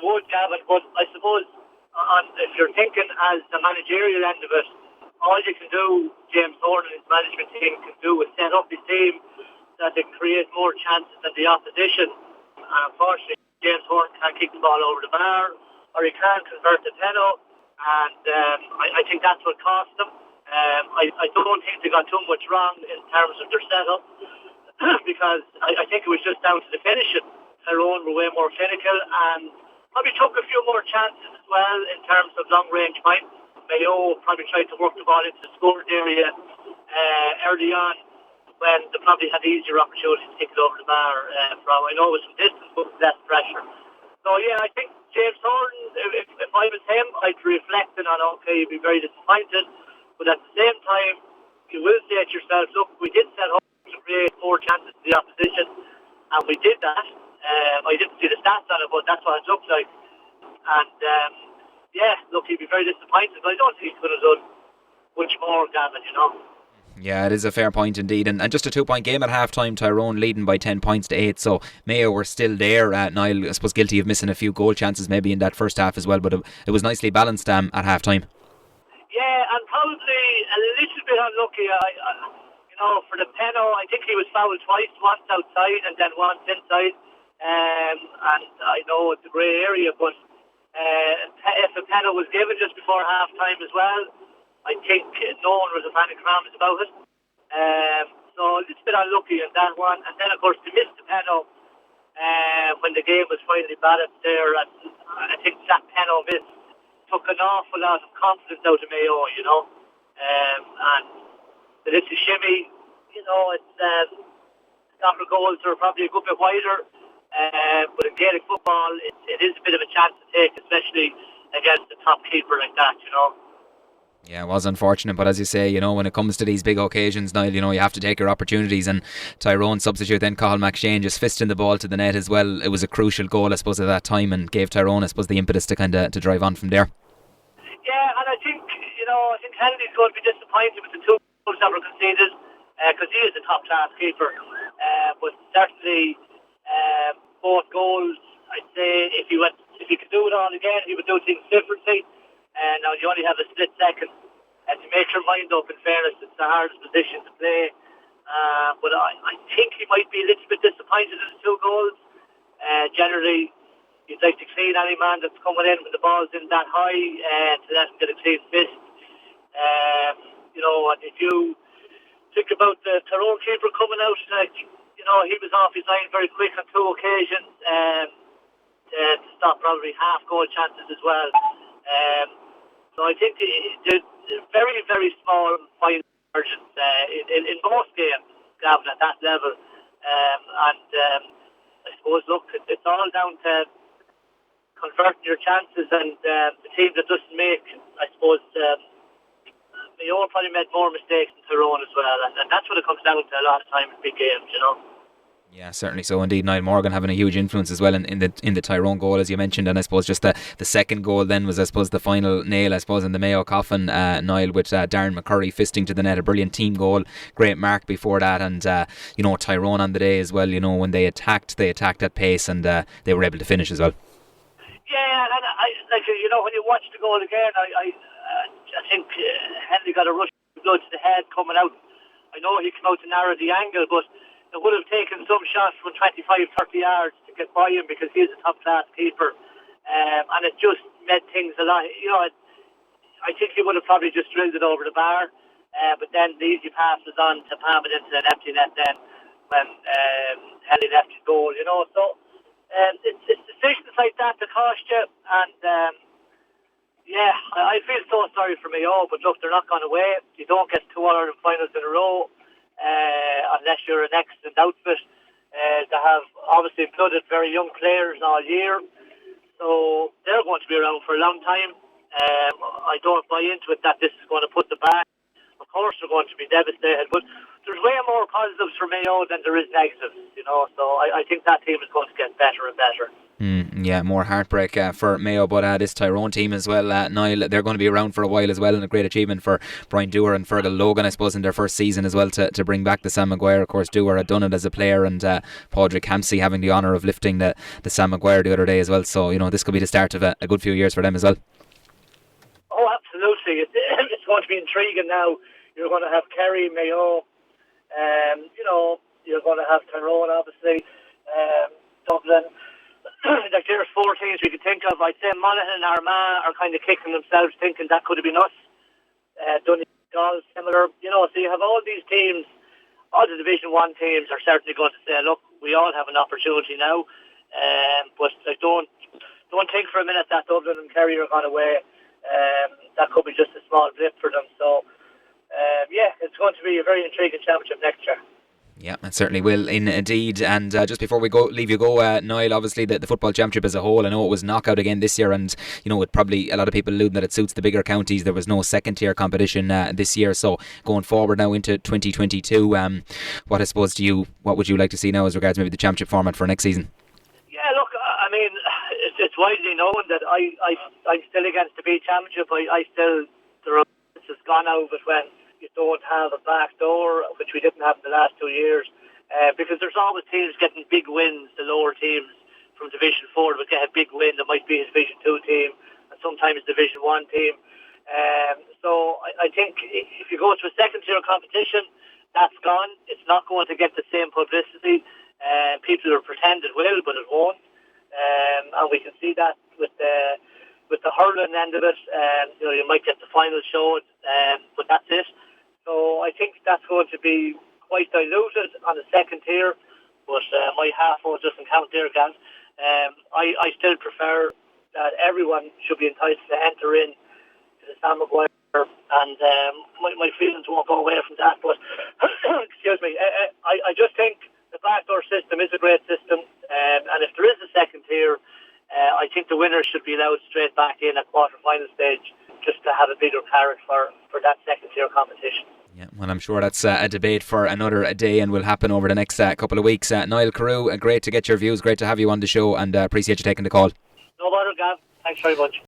would, Gavin, but I suppose if you're thinking as the managerial end of it, all you can do, James Thorne and his management team can do, is set up his team that they create more chances than the opposition. And unfortunately, James Thorne can't kick the ball over the bar, or he can't convert the penalty, and I think that's what cost them. I don't think they got too much wrong in terms of their setup, because I think it was just down to the finishing. Tyrone were way more clinical and probably took a few more chances as well in terms of long-range points. Mayo probably tried to work the ball into the scoring area early on, when they probably had easier opportunities to kick it over the bar from, I know it was from distance, but with less pressure. So yeah, I think James Thornton, if I was him, I'd be reflecting on, okay, you'd be very disappointed, but at the same time, you will say to yourself, look, we did set up to create more chances to the opposition, and we did that. I didn't see the stats on it, but that's what it looked like. And yeah, look, he'd be very disappointed, but I don't think he could have done much more, Gavin, you know. Yeah, it is a fair point indeed. And just a 2-point game at half-time, Tyrone leading by 10 points to 8, so Mayo were still there. Niall, I suppose, guilty of missing a few goal chances maybe in that first half as well, but it was nicely balanced at half-time. Yeah, and probably a little bit unlucky. You know, for the penalty, I think he was fouled twice, once outside and then once inside. And I know it's a grey area, but if a penalty was given just before half-time as well, I think no one was a panic dramas about it. So a little bit unlucky in that one. And then, of course, they missed the penalty when the game was finally balanced there. And I think that penalty miss took an awful lot of confidence out of Mayo, you know. And the little shimmy, you know, it's soccer goals are probably a good bit wider. But in Gaelic football, it is a bit of a chance to take, especially against the top keeper like that, you know. Yeah, it was unfortunate, but as you say, you know, when it comes to these big occasions, Niall, you know, you have to take your opportunities, and Tyrone substitute then Cathal McShane just fisting the ball to the net as well. It was a crucial goal, I suppose, at that time, and gave Tyrone, I suppose, the impetus to kind of to drive on from there. Yeah, and I think, you know, I think Henry's going to be disappointed with the two goals that were conceded, because he is a top-class keeper. But certainly, both goals, I'd say, if he could do it all again, he would do things differently. Now you only have a split second to make your mind up. In fairness, it's the hardest position to play. But I think he might be a little bit disappointed in the two goals. Generally, you'd like to clean any man that's coming in when the ball's in that high to let him get a clean fist. You know, and if you think about the Tyrone keeper coming out, you know, he was off his line very quick on two occasions to stop probably half goal chances as well. So I think there's very, very small final margins in most games, Gavin, at that level. I suppose, look, it's all down to converting your chances, and the team that doesn't make, I suppose, Mayo probably made more mistakes than Tyrone as well, and that's what it comes down to a lot of time in big games, you know. Yeah, certainly so indeed. Niall Morgan having a huge influence as well in the Tyrone goal, as you mentioned, and I suppose just the second goal then was, I suppose, the final nail, I suppose, in the Mayo coffin, Niall, with Darren McCurry fisting to the net, a brilliant team goal, great mark before that, and you know, Tyrone on the day as well, you know, when they attacked at pace, and they were able to finish as well. Yeah, and you know, when you watch the goal again, I think Henry got a rush of blood to the head coming out. I know he came out to narrow the angle, but it would have taken some shots from 25-30 yards to get by him, because he's a top-class keeper. And it just made things a lot, you know, I think he would have probably just drilled it over the bar, but then the easy pass was on to palm it into an empty net then when Henry left his goal, you know. So it's decisions like that that cost you, and yeah, I feel so sorry for Mayo, but look, they're not gone away. You don't get two All-Ireland finals in a row unless you're an excellent outfit. They have obviously blooded very young players all year, so they're going to be around for a long time. I don't buy into it that this is going to put them back. Of course they're going to be devastated, but there's way more positives for Mayo than there is negatives, you know, so I think that team is going to get better and better. Yeah, more heartbreak for Mayo, but this Tyrone team as well, Niall, they're going to be around for a while as well, and a great achievement for Brian Dewar and Fergal Logan, I suppose, in their first season as well, to bring back the Sam Maguire. Of course, Dewar had done it as a player, and Padraig Hampsey having the honour of lifting the Sam Maguire the other day as well. So, this could be the start of a good few years for them as well. Oh, absolutely. It's going to be intriguing now. You're going to have Kerry, Mayo, you're going to have Tyrone, obviously, Dublin. Like, there's 4 teams we could think of. I'd say Monaghan and Armagh are kind of kicking themselves, thinking that could have been us. Donegal, similar. So you have all these teams. All the Division 1 teams are certainly going to say, look, we all have an opportunity now. But don't think for a minute that Dublin and Kerry are gone away. That could be just a small blip for them. So, it's going to be a very intriguing championship next year. Yeah, it certainly will indeed. And just before we leave you go, Niall, obviously the football championship as a whole, I know it was knockout again this year, and it probably, a lot of people alluding that it suits the bigger counties. There was no second tier competition this year, so going forward now into 2022, what would you like to see now as regards maybe the championship format for next season? Yeah, look, I mean, it's widely known that I'm still against the B championship. The romance has gone out of it when you don't have a back door, which we didn't have in the last 2 years, because there's always teams getting big wins. The lower teams from Division 4 would get a big win. There might be a Division 2 team and sometimes Division 1 team. So I think if you go to a second tier competition, that's gone. It's not going to get the same publicity. People will pretend it will, but it won't. And we can see that with the hurling end of it. You might get the final show, but that's it. So I think that's going to be quite diluted on the second tier, but my half vote doesn't count there, Gaz. I still prefer that everyone should be entitled to enter in to the Sam Maguire, and my feelings won't go away from that. But excuse me, I just think the backdoor system is a great system, and if there is a second tier, I think the winners should be allowed straight back in at quarter-final stage, just to have a bigger carrot for that second-tier competition. Yeah, well, I'm sure that's a debate for another day and will happen over the next couple of weeks. Niall Carew, great to get your views, great to have you on the show, and appreciate you taking the call. No bother, Gav. Thanks very much.